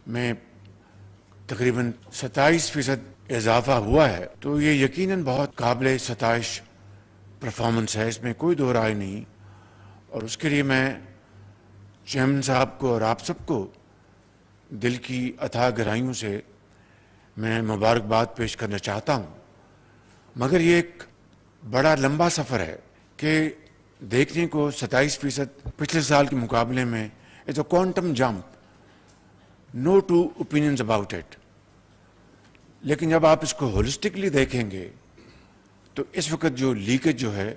میں تقریباً 27% اضافہ ہوا ہے، تو یہ یقیناً بہت قابل ستائش پرفارمنس ہے، اس میں کوئی دو رائے نہیں. اور اس کے لیے میں چیئرمین صاحب کو اور آپ سب کو دل کی اتھاہ گہرائیوں سے میں مبارکباد پیش کرنا چاہتا ہوں. مگر یہ ایک بڑا لمبا سفر ہے کہ دیکھنے کو 27% پچھلے سال کے مقابلے میں it's a quantum jump. No two opinions about it. لیکن جب آپ اس کو ہولسٹکلی دیکھیں گے تو اس وقت جو لیکیج جو ہے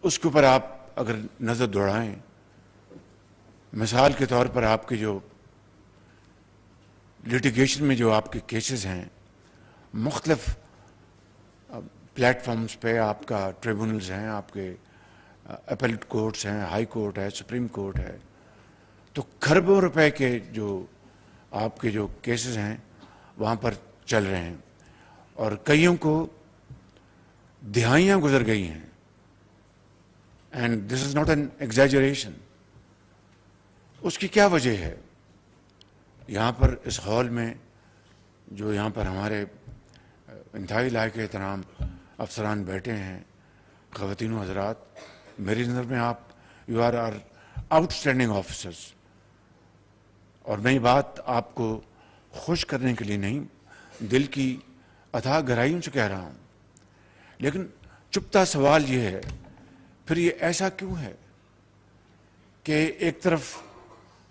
اس کے اوپر آپ اگر نظر دوڑائیں، مثال کے طور پر آپ کے جو لیٹیگیشن میں جو آپ کے کیسز ہیں مختلف پلیٹ فارمز پہ، آپ کا ٹریبونلز ہیں، آپ کے اپیلٹ کورٹس ہیں، ہائی کورٹ ہے، سپریم کورٹ ہے، تو کھربوں روپے کے جو آپ کے جو کیسز ہیں وہاں پر چل رہے ہیں، اور کئیوں کو دہائیاں گزر گئی ہیں. And this is not an exaggeration. اس کی کیا وجہ ہے؟ یہاں پر اس ہال میں جو یہاں پر ہمارے انتہائی لائق احترام افسران بیٹھے ہیں، خواتین و حضرات، میری نظر میں آپ you are outstanding officers. اور میں یہ بات آپ کو خوش کرنے کے لیے نہیں، دل کی اتھاہ گہرائیوں سے کہہ رہا ہوں. لیکن چپتا سوال یہ ہے، پھر یہ ایسا کیوں ہے کہ ایک طرف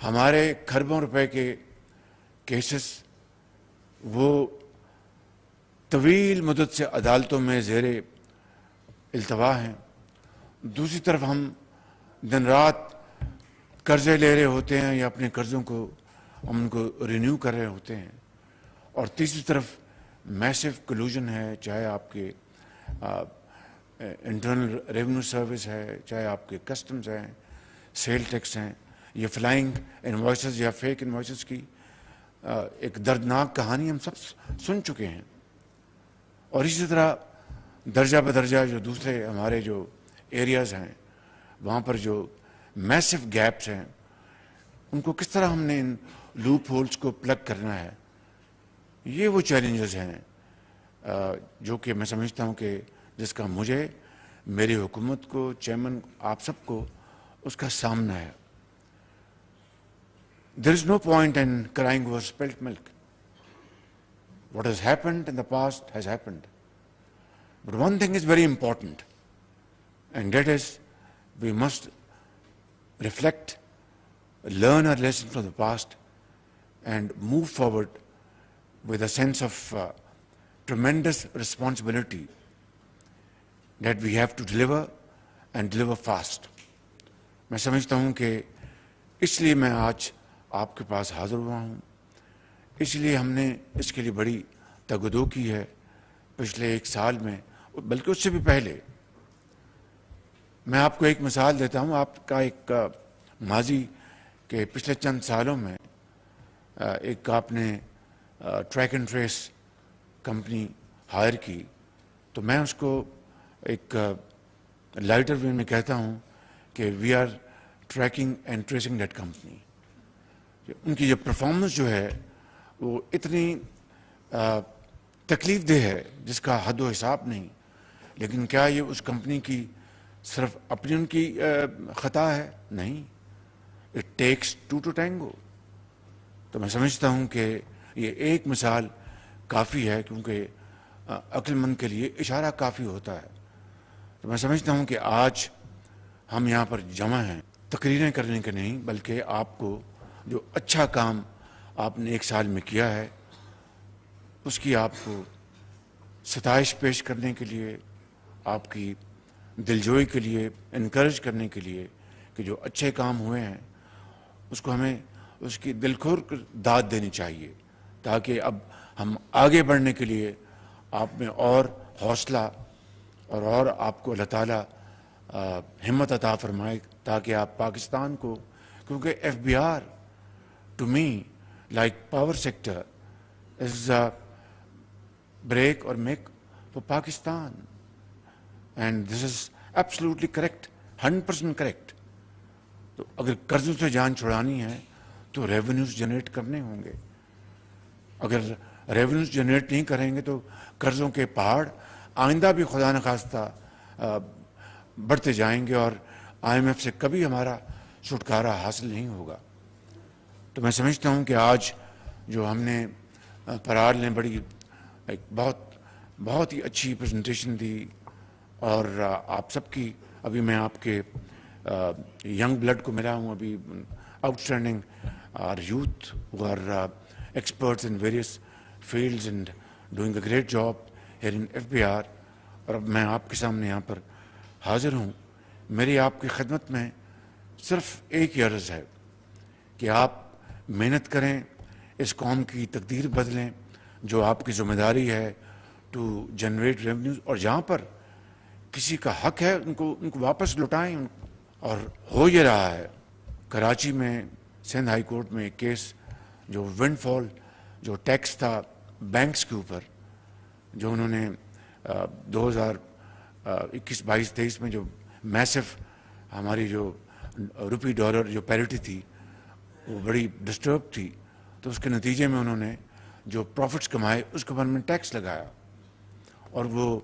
ہمارے کھربوں روپے کے کیسز وہ طویل مدت سے عدالتوں میں زیر التوا ہیں، دوسری طرف ہم دن رات قرضے لے رہے ہوتے ہیں یا اپنے قرضوں کو ہم ان کو رینیو کر رہے ہوتے ہیں، اور تیسری طرف میسو کلوژن ہے، چاہے آپ کے انٹرنل ریونیو سروس ہے، چاہے آپ کے کسٹمز ہیں، سیل ٹیکس ہیں. یہ فلائنگ انوائسز یا فیک انوائسز کی ایک دردناک کہانی ہم سب سن چکے ہیں. اور اسی طرح درجہ بدرجہ جو دوسرے ہمارے جو ایریاز ہیں وہاں پر جو میسو گیپس ہیں ان کو کس طرح ہم نے ان لوپ ہولز کو پلگ کرنا ہے. یہ وہ چیلنجز ہیں جو کہ میں سمجھتا ہوں کہ جس کا مجھے، میری حکومت کو، چیئرمین آپ سب کو اس کا سامنا ہے. There is no point in crying over spilt milk. What has happened in the past has happened. But one thing is very important, and that is we must reflect, learn our lessons from the past, and move forward with a sense of tremendous responsibility that we have to deliver and deliver fast. میں سمجھتا ہوں کہ اس لیے میں آج آپ کے پاس حاضر ہوا ہوں، اس لیے ہم نے اس کے لیے بڑی تگدو کی ہے پچھلے ایک سال میں، بلکہ اس سے بھی پہلے. میں آپ کو ایک مثال دیتا ہوں آپ کا ایک ماضی کے پچھلے چند سالوں میں ایک آپ نے track and trace company hire کی، تو میں اس کو ایک لائٹر وے میں کہتا ہوں کہ we are tracking and tracing that company. ان کی جو پرفارمنس جو ہے وہ اتنی تکلیف دہ ہے جس کا حد و حساب نہیں. لیکن کیا یہ اس کمپنی کی صرف اپنی ان کی خطا ہے؟ نہیں. It takes two to tango. تو میں سمجھتا ہوں کہ یہ ایک مثال کافی ہے، کیونکہ عقل مند کے لیے اشارہ کافی ہوتا ہے. تو میں سمجھتا ہوں کہ آج ہم یہاں پر جمع ہیں تقریریں کرنے کے نہیں، بلکہ آپ کو جو اچھا کام آپ نے ایک سال میں کیا ہے اس کی آپ کو ستائش پیش کرنے کے لیے، آپ کی دلجوئی کے لیے، انکریج کرنے کے لیے کہ جو اچھے کام ہوئے ہیں اس کو ہمیں اس کی دل کھول کر داد دینی چاہیے، تاکہ اب ہم آگے بڑھنے کے لیے آپ میں اور حوصلہ اور آپ کو اللہ تعالیٰ ہمت عطا فرمائے، تاکہ آپ پاکستان کو، کیونکہ F B R to me like power sector is break اور make for Pakistan, and this is absolutely correct, 100% correct. تو اگر قرضوں سے جان چھڑانی ہے تو ریونیوز جنریٹ کرنے ہوں گے. اگر ریونیوز جنریٹ نہیں کریں گے تو قرضوں کے پہاڑ آئندہ بھی خدا نخواستہ بڑھتے جائیں گے اور IMF سے کبھی ہمارا چھٹکارا حاصل نہیں ہوگا. تو میں سمجھتا ہوں کہ آج جو ہم نے پرار نے بڑی ایک بہت ہی اچھی پریزنٹیشن دی اور آپ سب کی ابھی میں آپ کے ینگ بلڈ کو ملا ہوں ابھی آؤٹ اسٹینڈنگ اور یوتھ اور experts in various fields and doing a great job here in FBR. اور اب میں آپ کے سامنے یہاں پر حاضر ہوں. میری آپ کی خدمت میں صرف ایک ہی عرض ہے کہ آپ محنت کریں, اس قوم کی تقدیر بدلیں. جو آپ کی ذمہ داری ہے ٹو جنریٹ ریونیوز, اور جہاں پر کسی کا حق ہے ان کو واپس لوٹائیں. اور ہو یہ رہا ہے. کراچی میں سندھ ہائی کورٹ میں ایک کیس جو ونڈ فال جو ٹیکس تھا بینکس کے اوپر, جو انہوں نے 2021-22-23 میں جو میسو ہماری جو روپی ڈالر جو پیرٹی تھی وہ بڑی ڈسٹرب تھی, تو اس کے نتیجے میں انہوں نے جو پروفٹس کمائے اس کے اوپر میں ٹیکس لگایا اور وہ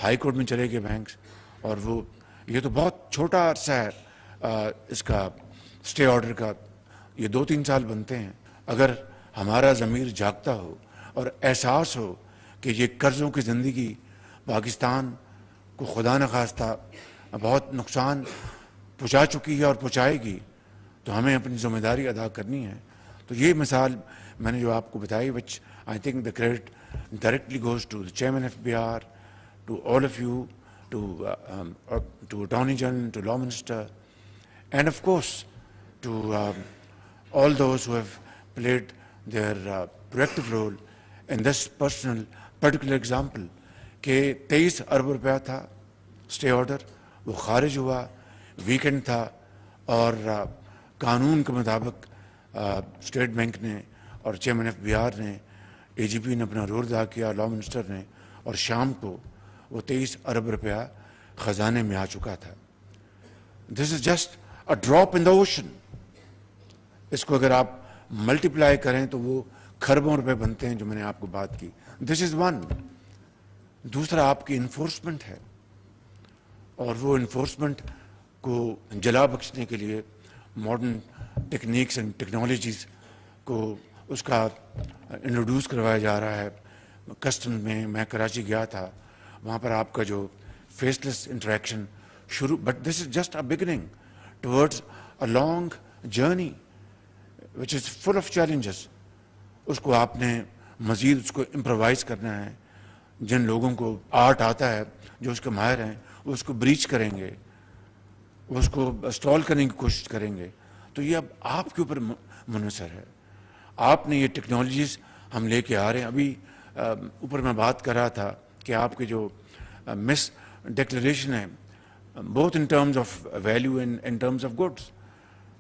ہائی کورٹ میں چلے گئے بینکس. اور وہ یہ تو بہت چھوٹا عرصہ ہے اس کا اسٹے آرڈر کا, یہ 2-3 سال بنتے ہیں. اگر ہمارا ضمیر جاگتا ہو اور احساس ہو کہ یہ قرضوں کی زندگی پاکستان کو خدا نخواستہ بہت نقصان پہنچا چکی ہے اور پہنچائے گی, تو ہمیں اپنی ذمہ داری ادا کرنی ہے. تو یہ مثال میں نے جو آپ کو بتائی, which I think the credit directly goes to the chairman of FBR, to all of you, to Attorney General, to Law Minister, and of course to all those who have played their proactive role in this particular example. کہ 23 ارب روپیہ تھا stay order, وہ خارج ہوا, weekend تھا, اور قانون کے مطابق اسٹیٹ بینک نے اور چیئرمین FBR نے, AGP نے اپنا رول ادا کیا, لا منسٹر نے, اور شام کو وہ 23 ارب روپیہ خزانے میں آ چکا تھا. This is just a drop in the ocean. اس کو اگر آپ ملٹیپلائی کریں تو وہ کھربوں روپے بنتے ہیں جو میں نے آپ کو بات کی. دس از ون. دوسرا آپ کی انفورسمنٹ ہے, اور وہ انفورسمنٹ کو جلا بخشنے کے لیے ماڈرن ٹیکنیکس اینڈ ٹیکنالوجیز کو اس کا انٹروڈیوس کروایا جا رہا ہے. کسٹم میں کراچی گیا تھا, وہاں پر آپ کا جو فیس لیس انٹریکشن شروع, but this is just a beginning towards a long journey which is full of challenges. اس کو آپ نے مزید اس کو امپروائز کرنا ہے. جن لوگوں کو آرٹ آتا ہے, جو اس کے ماہر ہیں, وہ اس کو بریچ کریں گے, وہ اس کو اسٹال کرنے کی کوشش کریں گے. تو یہ اب آپ کے اوپر منحصر ہے. آپ نے یہ ٹیکنالوجیز ہم لے کے آ رہے ہیں. ابھی اوپر میں بات کر رہا تھا کہ آپ کے جو مس ڈکلیریشن ہے both in terms of value and in terms of goods,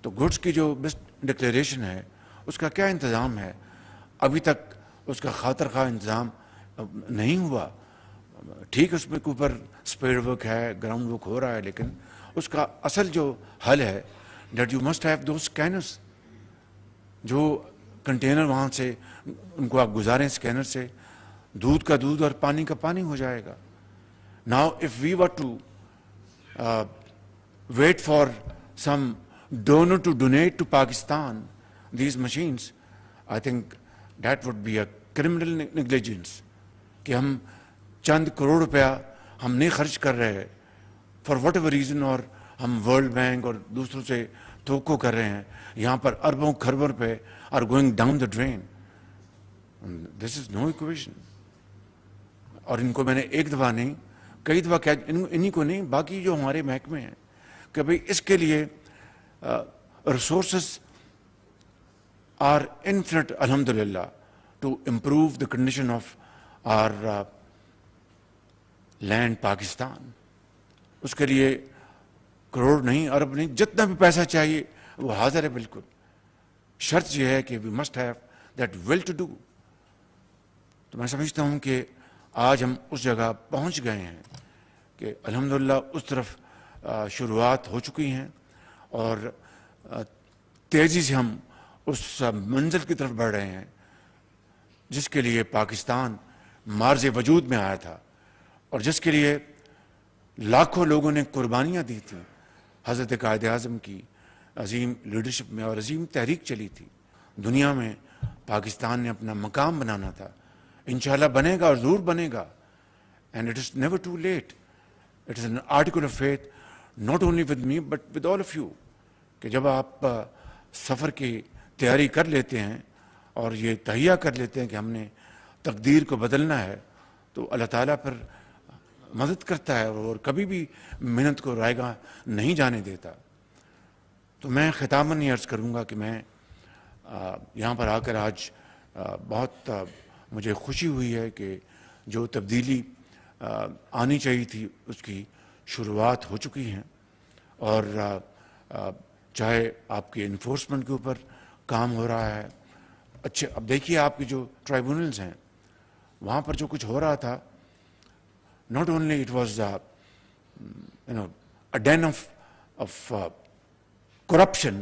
تو گڈس کی جو مس ڈکلیریشن ہے اس کا کیا انتظام ہے؟ ابھی تک اس کا خاطر خواہ انتظام نہیں ہوا. ٹھیک ہے, اس میں اوپر اسپیڈ ورک ہے, گراؤنڈ ورک ہو رہا ہے, لیکن اس کا اصل جو حل ہے that you must have those scanners. جو کنٹینر وہاں سے ان کو آپ گزاریں اسکینر سے, دودھ کا دودھ اور پانی کا پانی ہو جائے گا. Now if we were to wait for some donor to donate to Pakistan these machines, I think that would be a criminal negligence. کہ ہم چند کروڑ روپیہ ہم نہیں خرچ کر رہے فار واٹ ایور ریزن, اور ہم ورلڈ بینک اور دوسروں سے توقع کر رہے ہیں, یہاں پر اربوں کھربوں روپے are going down the drain. This is no equation. اور ان کو میں نے ایک دفعہ نہیں کئی دفعہ کیا, انہی کو نہیں, باقی جو ہمارے محکمے ہیں, کہ بھئی اس کے لیے ریسورسز آر انفینٹ الحمدللہ to improve the condition of our land Pakistan. اس کے لیے کروڑ نہیں, ارب نہیں, جتنا بھی پیسہ چاہیے وہ حاضر ہے بالکل. شرط یہ ہے کہ we must have that will to do. تو میں سمجھتا ہوں کہ آج ہم اس جگہ پہنچ گئے ہیں کہ الحمدللہ اس طرف شروعات ہو چکی ہیں, اور تیزی سے ہم اس منزل کی طرف بڑھ رہے ہیں جس کے لیے پاکستان مارز وجود میں آیا تھا اور جس کے لیے لاکھوں لوگوں نے قربانیاں دی تھیں. حضرت قائد اعظم کی عظیم لیڈرشپ میں اور عظیم تحریک چلی تھی. دنیا میں پاکستان نے اپنا مقام بنانا تھا. انشاءاللہ بنے گا اور ضرور بنے گا. And it is never too late. It is an article of faith not only with me but with all of you کہ جب آپ سفر کی تیاری کر لیتے ہیں اور یہ تہیہ کر لیتے ہیں کہ ہم نے تقدیر کو بدلنا ہے تو اللہ تعالیٰ پر مدد کرتا ہے اور کبھی بھی محنت کو رائے گاہ نہیں جانے دیتا. تو میں ختاماً یہ عرض کروں گا کہ میں یہاں پر آ کر آج بہت مجھے خوشی ہوئی ہے کہ جو تبدیلی آنی چاہیے تھی اس کی شروعات ہو چکی ہیں اور چاہے آپ کے انفورسمنٹ کے اوپر کام ہو رہا ہے. اچھے اب دیکھیے آپ کے جو ٹرائیبونلز ہیں وہاں پر جو کچھ ہو رہا تھا not only it was a den of corruption,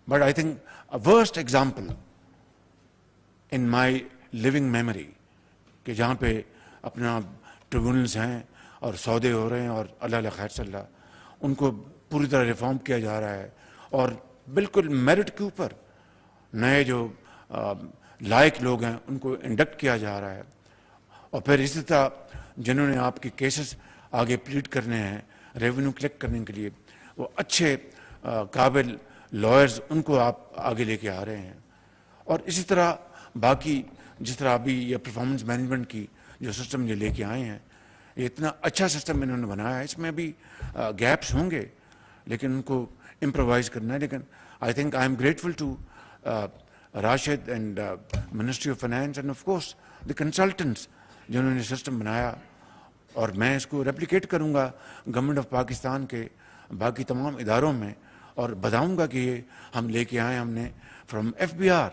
but I think a worst example in my living memory کہ جہاں پہ اپنا ٹریبونلز ہیں اور سودے ہو رہے ہیں اور اللہ خیر صلی اللہ ان کو پوری طرح ریفارم کیا جا رہا ہے اور بالکل میرٹ کے اوپر نئے جو لائق لوگ ہیں ان کو انڈکٹ کیا جا رہا ہے. اور پھر اسی طرح جنہوں نے آپ کے کیسز آگے پلیٹ کرنے ہیں ریونیو کلیکٹ کرنے کے لیے وہ اچھے قابل لائرز ان کو آپ آگے لے کے آ رہے ہیں. اور اسی طرح باقی جس طرح ابھی یہ پرفارمنس مینجمنٹ کی جو سسٹم یہ لے کے آئے ہیں یہ اتنا اچھا سسٹم انہوں نے بنایا ہے. اس میں بھی گیپس ہوں گے لیکن ان کو امپرووائز کرنا ہے. لیکن I think I am grateful to Rashid and ministry of finance and of course the consultants جنہوں نے سسٹم بنایا اور میں اس کو ریپلیکیٹ کروں گا گورنمنٹ آف پاکستان کے باقی تمام اداروں میں اور بتاؤں گا کہ یہ ہم لے کے آئے ہم نے from F B R.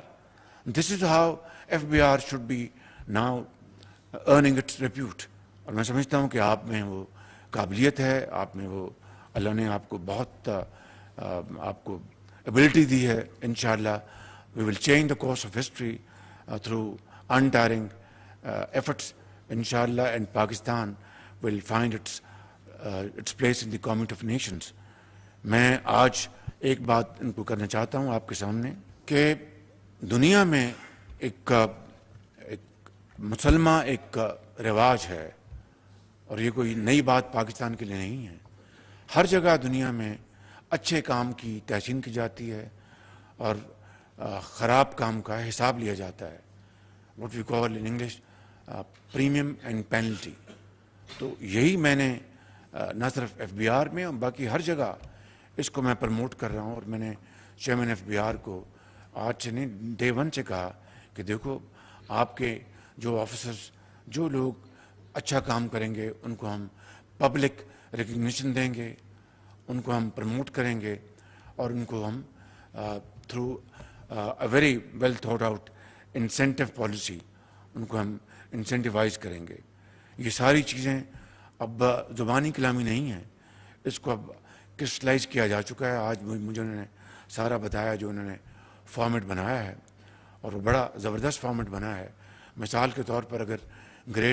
This is how F B R should be now earning its repute. اور میں سمجھتا ہوں کہ آپ میں وہ قابلیت ہے, آپ میں وہ اللہ نے آپ کو بہت آپ کو ابلٹی دی ہے. انشاءاللہ we will change the course of history through untiring efforts inshallah and Pakistan will find its place in the community of nations. میں آج ایک بات ان کو کرنا چاہتا ہوں آپ کے سامنے کہ دنیا میں ایک مسلمہ ایک رواج ہے اور یہ کوئی نئی بات پاکستان کے لیے نہیں ہے. ہر جگہ دنیا میں اچھے کام کی تحسین کی جاتی ہے اور خراب کام کا حساب لیا جاتا ہے. what we call in English premium and penalty. تو یہی میں نے نہ صرف ایف بی آر میں اور باقی ہر جگہ اس کو میں پروموٹ کر رہا ہوں. اور میں نے چیئرمین ایف بی آر کو آج سے نہیں ڈے ون سے کہا کہ دیکھو آپ کے جو آفیسرز جو لوگ اچھا کام کریں گے ان کو ہم پبلک ریکگنیشن دیں گے, ان کو ہم پروموٹ کریں گے اور ان کو ہم through a very well thought out incentive policy ان کو ہم انسینٹیوائز کریں گے. یہ ساری چیزیں اب زبانی کلامی نہیں ہیں, اس کو اب کرسٹلائز کیا جا چکا ہے. آج مجھے انہوں نے سارا بتایا جو انہوں نے فارمیٹ بنایا ہے اور وہ بڑا زبردست فارمیٹ بنا ہے. مثال کے طور پر اگر گریڈ